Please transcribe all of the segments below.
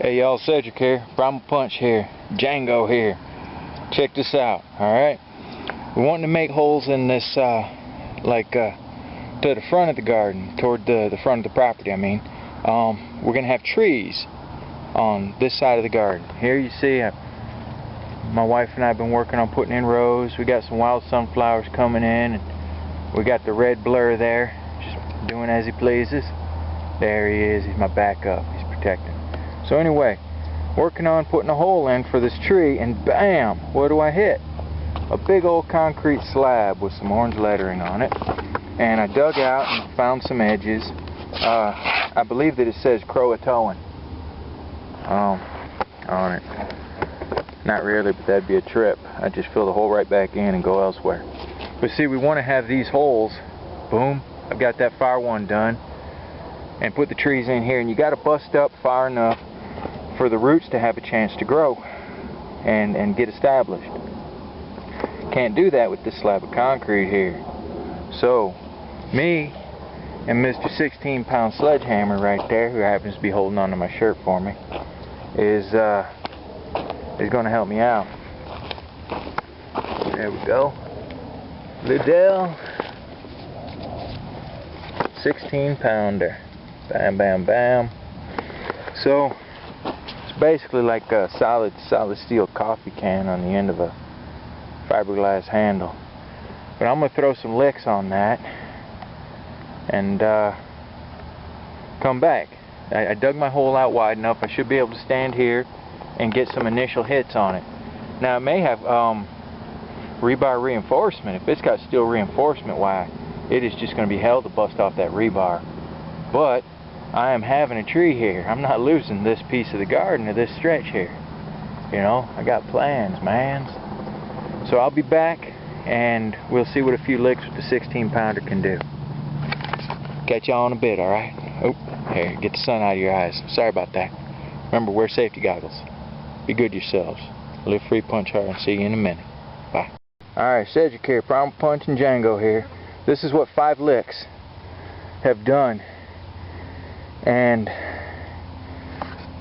Hey y'all, Cedric here, Primal Punch here, Django here. Check this out, alright? We're wanting to make holes in this, to the front of the garden, toward the front of the property, I mean. We're going to have trees on this side of the garden. Here you see, my wife and I have been working on putting in rows. We got some wild sunflowers coming in, and we got the red blur there, just doing as he pleases. There he is, he's my backup, he's protecting. So anyway, working on putting a hole in for this tree, and bam, what do I hit? A big old concrete slab with some orange lettering on it. And I dug out and found some edges. I believe that it says Croatoan on it. Not really, but that'd be a trip. I'd just fill the hole right back in and go elsewhere. But see, we want to have these holes, boom, I've got that far one done, and put the trees in here, and you got to bust up far enough for the roots to have a chance to grow and get established. Can't do that with this slab of concrete here. So me and Mr. 16-pound sledgehammer right there, who happens to be holding on to my shirt for me, is going to help me out. There we go. Liddell 16-pounder. Bam, bam, bam. So it's basically like a solid steel coffee can on the end of a fiberglass handle. But I'm going to throw some licks on that and come back. I dug my hole out wide enough. I should be able to stand here and get some initial hits on it. Now it may have rebar reinforcement. If it's got steel reinforcement, why, it is just going to be hell to bust off that rebar. But I am having a tree here. I'm not losing this piece of the garden or this stretch here. You know, I got plans, man. So I'll be back and we'll see what a few licks with the 16-pounder can do. Catch y'all in a bit, alright? Oh, here, get the sun out of your eyes. Sorry about that. Remember, wear safety goggles. Be good to yourselves. Live free, punch hard, and see you in a minute. Bye. Alright, Cedric here, Primal Punch and Django here. This is what 5 licks have done. And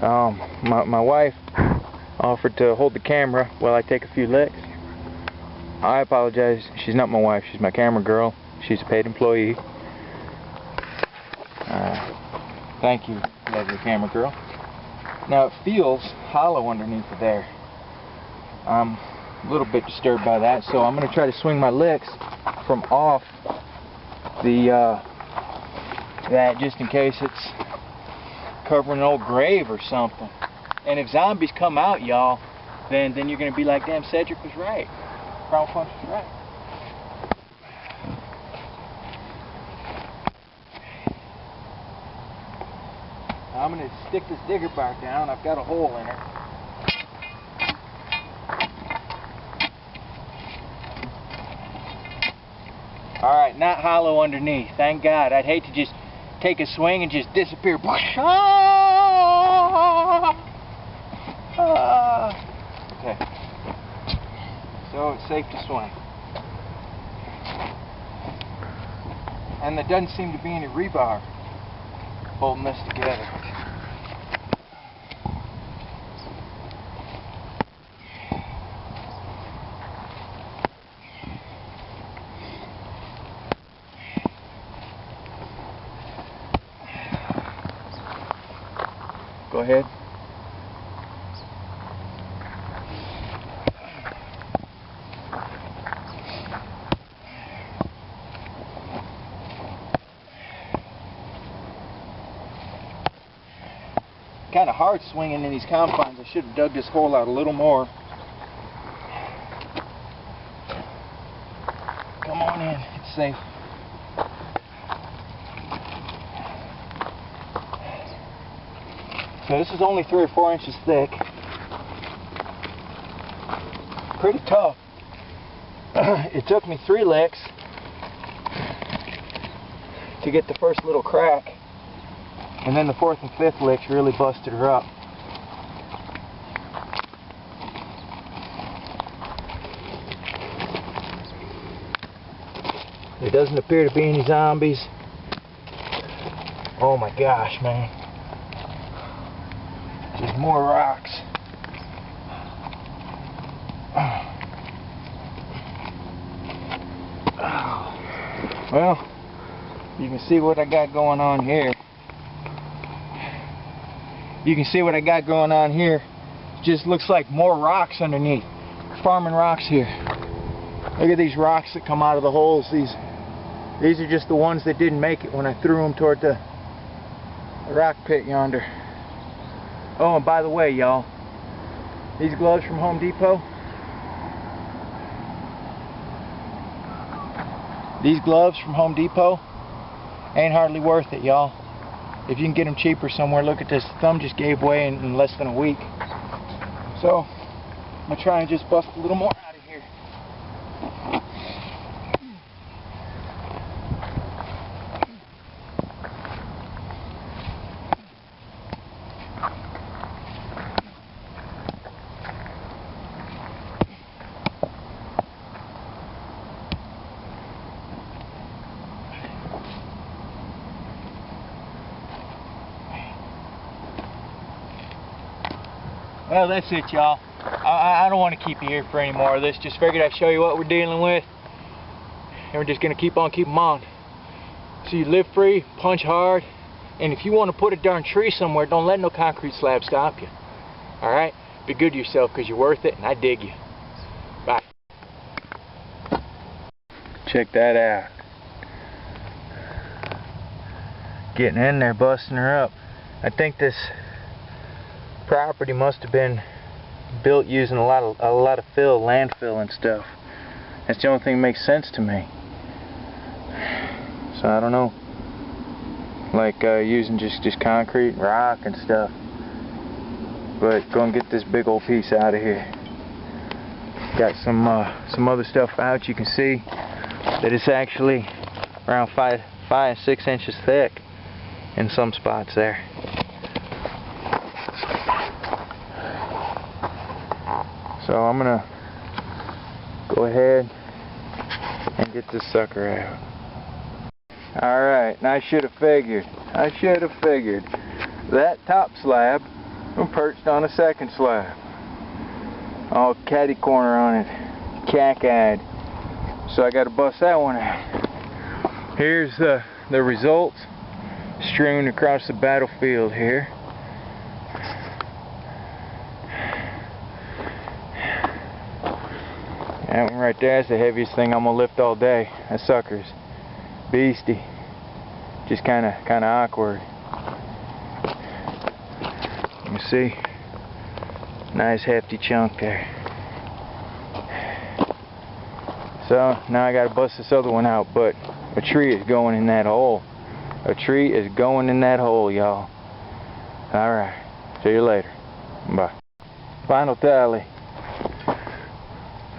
my wife offered to hold the camera while I take a few licks. I apologize, she's not my wife, she's my camera girl. She's a paid employee. Thank you, lovely camera girl. Now it feels hollow underneath of there. I'm a little bit disturbed by that, so I'm going to try to swing my licks from off that, just in case it's covering an old grave or something. And if zombies come out, y'all, then you're going to be like, damn, Cedric was right. Primal Punch was right. I'm going to stick this digger bark down. I've got a hole in her. Alright, not hollow underneath. Thank God. I'd hate to just take a swing and just disappear. Okay. So it's safe to swing. And there doesn't seem to be any rebar holding this together. Go ahead. Kind of hard swinging in these confines. I should have dug this hole out a little more. Come on in, it's safe. So this is only 3 or 4 inches thick. Pretty tough. It took me 3 licks to get the first little crack. And then the 4th and 5th licks really busted her up. There doesn't appear to be any zombies. Oh my gosh, man. Just more rocks. Well, you can see what I got going on here. You can see what I got going on here. It just looks like more rocks underneath. Farming rocks here. Look at these rocks that come out of the holes. These are just the ones that didn't make it when I threw them toward the rock pit yonder. Oh, and by the way, y'all, these gloves from Home Depot, ain't hardly worth it, y'all. If you can get them cheaper somewhere, look at this. The thumb just gave way in less than a week. So, I'm going to try and just bust a little more out of here. Well, that's it, y'all. I don't want to keep you here for any more of this. Just figured I'd show you what we're dealing with. And we're just going to keep on keeping on. So you live free, punch hard. And if you want to put a darn tree somewhere, don't let no concrete slab stop you. Alright? Be good to yourself because you're worth it and I dig you. Bye. Check that out. Getting in there, busting her up. I think this property must have been built using a lot of fill, landfill and stuff. That's the only thing that makes sense to me. So I don't know, like using just concrete and rock and stuff. But go and get this big old piece out of here. Got some other stuff out. You can see that it's actually around 5 6 inches thick in some spots there. So I'm gonna go ahead and get this sucker out. Alright, and I should have figured that top slab was perched on a second slab. All catty corner on it, cack-eyed. So I gotta bust that one out. Here's the results strewn across the battlefield here. That one right there is the heaviest thing I'm gonna lift all day. That sucker's beastie. Just kinda awkward. You see? Nice hefty chunk there. So now I gotta bust this other one out, but a tree is going in that hole. A tree is going in that hole, y'all. Alright. See you later. Bye. Final tally.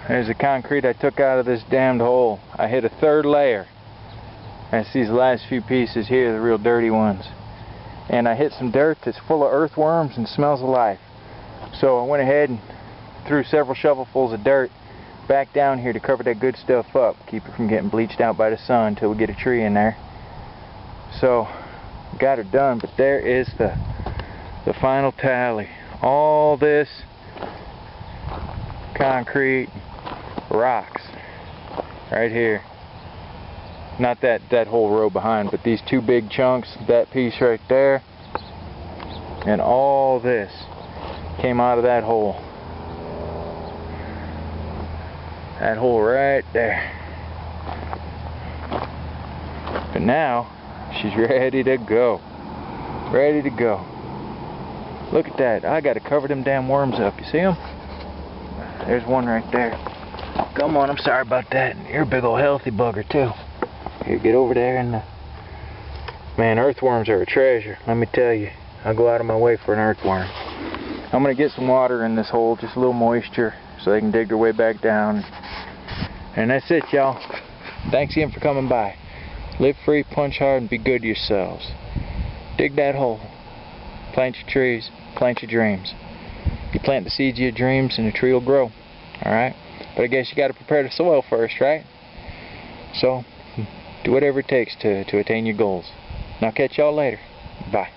There's the concrete I took out of this damned hole. I hit a third layer. That's these last few pieces here, the real dirty ones. And I hit some dirt that's full of earthworms and smells of life. So I went ahead and threw several shovelfuls of dirt back down here to cover that good stuff up. Keep it from getting bleached out by the sun until we get a tree in there. So, got her done, but there is the final tally. All this concrete rocks right here. Not that whole row behind, but these two big chunks, that piece right there, and all this came out of that hole. That hole right there. But now she's ready to go. Ready to go. Look at that. I gotta cover them damn worms up. You see them? There's one right there. Come on, I'm sorry about that. You're a big old healthy bugger too. Here, get over there and man, earthworms are a treasure. Let me tell you. I'll go out of my way for an earthworm. I'm gonna get some water in this hole, just a little moisture, so they can dig their way back down. And that's it, y'all. Thanks again for coming by. Live free, punch hard, and be good to yourselves. Dig that hole. Plant your trees, plant your dreams. You plant the seeds of your dreams and the tree will grow. Alright? But I guess you got to prepare the soil first, right? So, do whatever it takes to attain your goals. And I'll catch y'all later. Bye.